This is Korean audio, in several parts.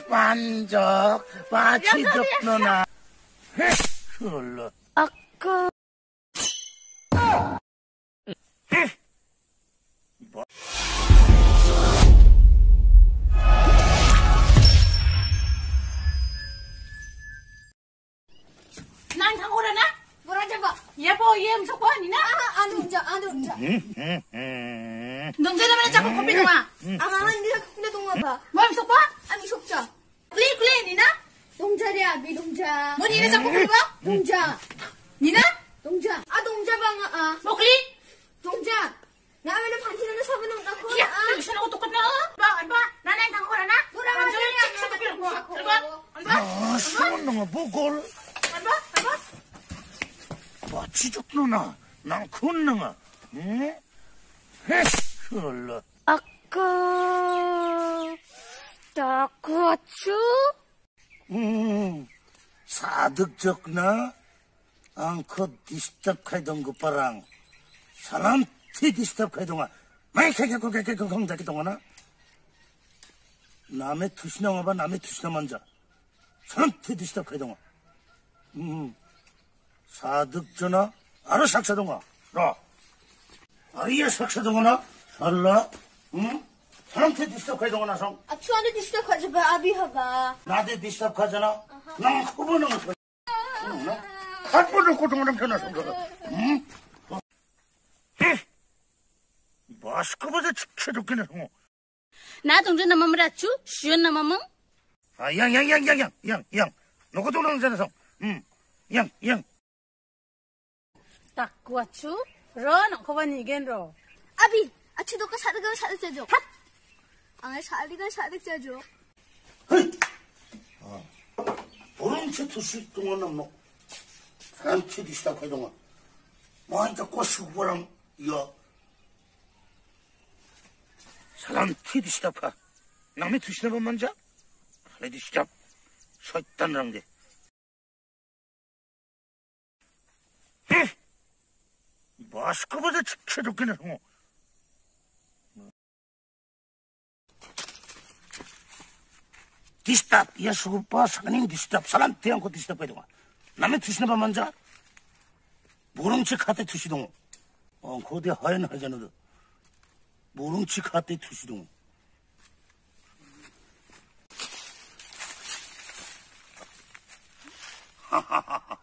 만족, 마치적 너나. 흘러. 아까. 뭐? 난 강오라나? 뭐라 잡아? 예뻐, 얘 무슨 뻔이나? 안 웃자. 농자라면 자꾸 콤비 동아. 니가 근데 동아 봐. 뭐 무슨 뻔? 아니 속자. 클레, 니나? 동자리야, 미동자. 뭐 니네 자꾸 콤비 봐? 동자. 니나? 동자. 동자 방아. 뭐 클리? 동자. 나면은 반지는 서비는 넣고. 야, 당신하고 똑같나? 봐, 나는 강오라나? 뭐라 반절 하냐? 칙칙 빌고. 들어봐. 안 봐? 수원 너가 뭐걸? 안 봐? 마치적 너나. 난 큰너가. 응? 흘러. 아까. 다쿠아추? 사득적나? 앙컷 디스탑 카이동 그빠랑 사람 티 디스탑 카이동아 마이카게고게게 공자기 동아나 남의 투시나와봐 남의 투시나 만자 사람 티 디스탑 카이동아 사득전아 아로 삭사동아 라 아이야 삭사동아나 살라 응 사람 티 디스탑 카이동아나 성 추안에 디스탑 가져봐 아비하가 나대 디스탑 가잖아 난 후보는 거 갓보는 고등어는 변화서 응? 마스크보다 치켜줬기는 뭐. 나 동전 남아무라 주? 쉬운 남아무? 양. 너가 동남자나서. 양. 다쿠아추? 런, 거반 이겐로. 아비 추도가 사득을 사득자죠 사리가 사득자죠 헤이. 보름치 투시 동안 뭐. 사람치 디시다 동안. 뭐하니까 꼬시고랑 여. 사람 티디시다파 남의 투시나 본 만자 레디시잡 설단랑데 마스크보다 치켜줬기는 뭐 디스탑 예수구빠 사장님 디스탑 사람 대한코 디스탑 해동아 남의 투시나 본 만자 모름치 카테 투시동 거대 하얀 하잖아 모름치 카테 투시동. 하하하하.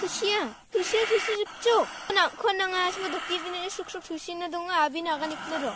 투시야 줍죠. 코낭아 semua 도끼비는 쑥쑥 투시는 동안 아비 나가니 끌어.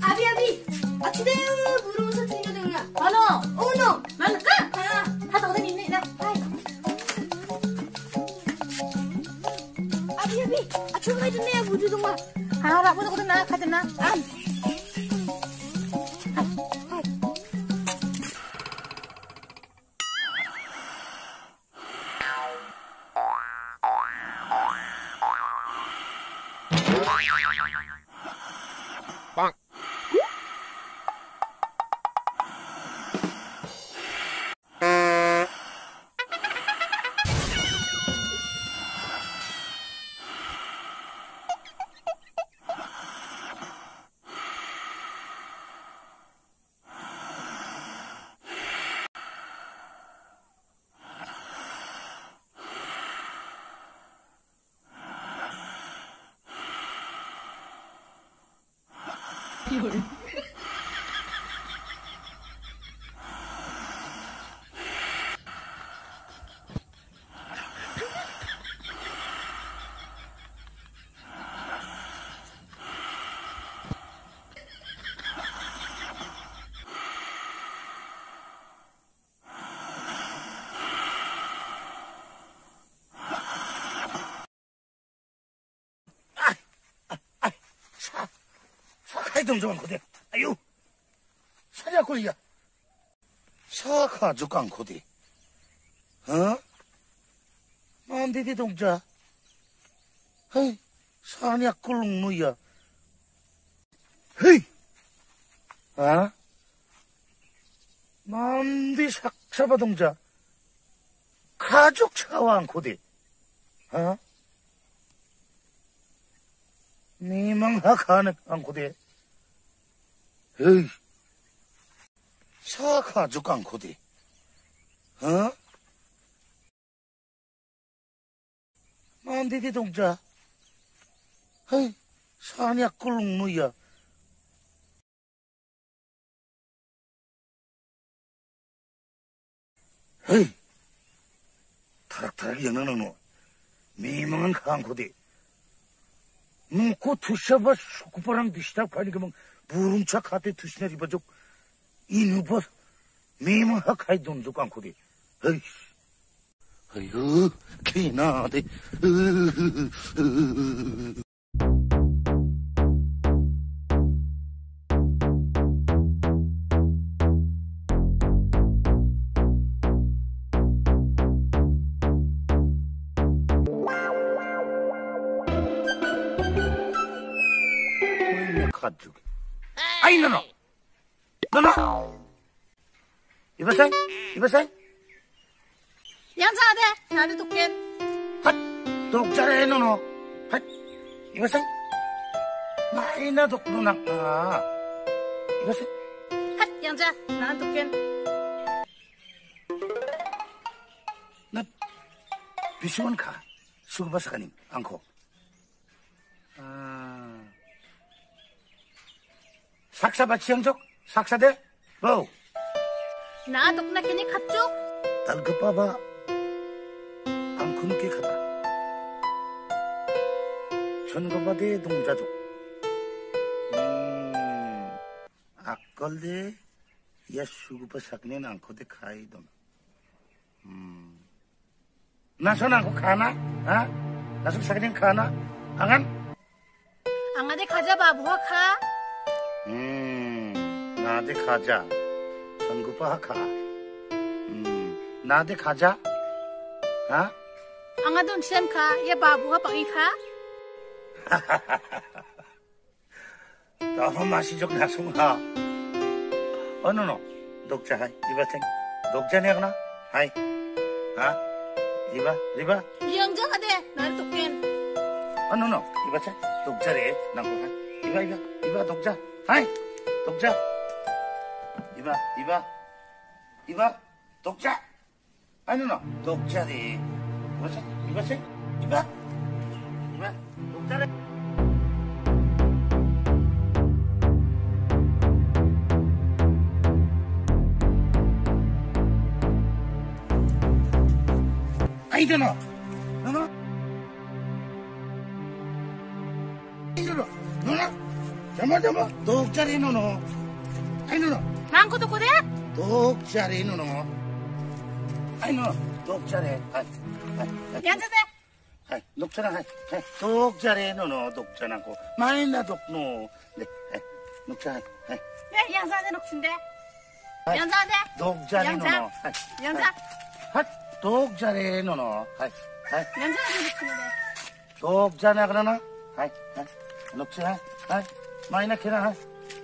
아비 아치대요 물어서 주냐 동안. 어너 만까? 하다 어디 있네 나. 아비 아초가 해줬네요 무주 동안. 나 보자 나 가잖아. 빵. 카이동 좀 않고 돼. 아유, 사자꾸이야. 사가죽 않고 돼. 만디디 동자. 헤이, 사냐 꿀룩무야. 헤이, 만디 삭사바 동자. 가죽 차와 않고 돼. 미망하 가는 않고 돼. 에이, 사가죽 않고 돼. 만디디 동자. 헤이, 사냐 꿀룩무야. 헤이, 타락타락 영어는 뭐, 미망한 강고대. 그 투셔봐, 수쿠파랑 비슷하고 가니까 막, 무rum차 카테 투시나 리바족, 이누버, 미망하 카이 돈족 강고대. 헤이, 아유, 개나대. 가죽. 아이, 너너! 이봐생? 양자대 나를 돕겐. 핫! 독자래, 너너! 핫! 이봐생? 나이나 독누나, 이봐생? 핫 양자 나를 돕겐. 나, 비시원 가. 수구바사가님, 않고. 삭사바 치영족? 삭사대? 뭐? 나 독나 캐니 갔죠? 달급봐봐. 안쿠누게 가봐. 전거바대 동자족. 악걸대 야 수구바 삭네 안코대 카이돈. 나선 안고 가나? 나선 삭네 가나? 안간? 앙아대 가자 바보와 가. 나대 가자. 전구바 가. 나대 가자. 앙아돈 셈 가. 얘 바보와 빵이 가. 너무 맛이적 나송하. 어느노 독자 하이 이바생 독자네 하나 하이 이바 양자대 나를 돕겐. 어느노 이바생 독자래 나고 하이 이바 독자 하이 독자 이바 독자 아니노 독자래 이바생 이바 독자래. 아이잖아, 너너, 아이잖아, 너너, 잠아, 독자리 너너, 아이 너너, 망고 독고대? 독자리 너너, 아이 너, 독자리, 양자대. 아이, 독자나, 아이, 독자리 너너, 독자나고, 마이나 독노, 네, 독자, 아이, 예, 양자대 녹친대. 양자대. 독자리 너너, 양자. 독자리 너너, 양자대 녹친대. 독자나 그러나? 녹자, 마이나 캐나,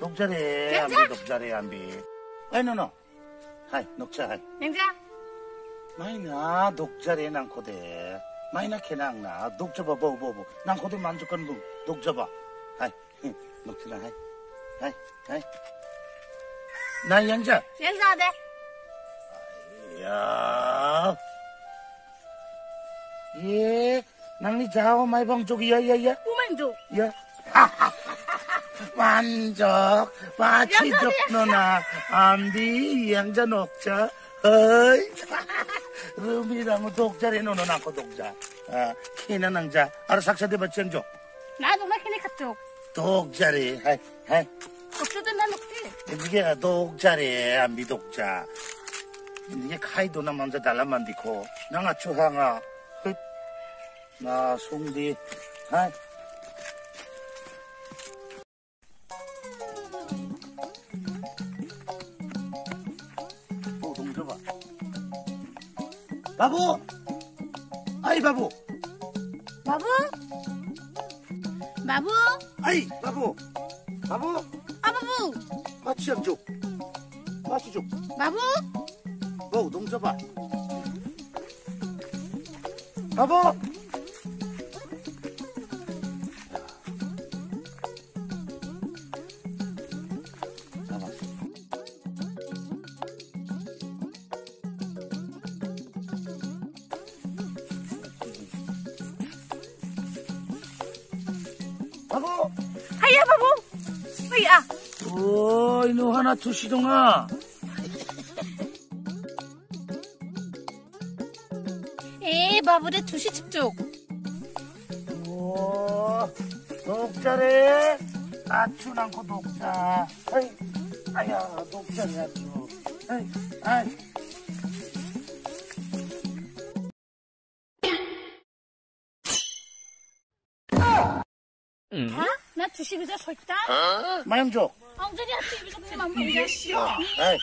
독자리, 안비, 독자리, 안비. 아이, 너너, 녹자, 양자. 마이나, 독자리, 난코데. 마이나 캐나, 나, 독자봐, 뭐, 난코데 만족하는 독자봐. 녹자나, 나, 양자. 양자대. 야, 예, 낭니 자오 마이방 쪽이야. 우만조. 야, 만족, 마치족 너나, 안비, 양자 녹자, 어이, rum이랑 독자리 너는 않고 독자, 키나 낭자, 알아 삭사대 받정조, 나 독나 캐니 갔죠? 독자리, 독주도 나 녹지. 이게 독자리, 안비 독자, 이게 카이도나 먼저 달라만디코, 나가 추항아, 나 송디, 바보. 아이 바보. 바보? 바보? 아이 바보. 바보. 아, 바보! 마취 좀 줘. 마취 줘. 바보? 뭐 동서봐. 바보. 바보. 하야, 바보! 으야! 오, 이놈 하나 두시동아. 에, 바보래 두시 집중. 오, 녹자래. 아추 않고 녹자. 아이, 아야, 녹자래, 아추. 아이, 아이. 나 두시 그저 설다? 마영 줘. 엉전이 한테 입에서 그만 먹냐? 아이,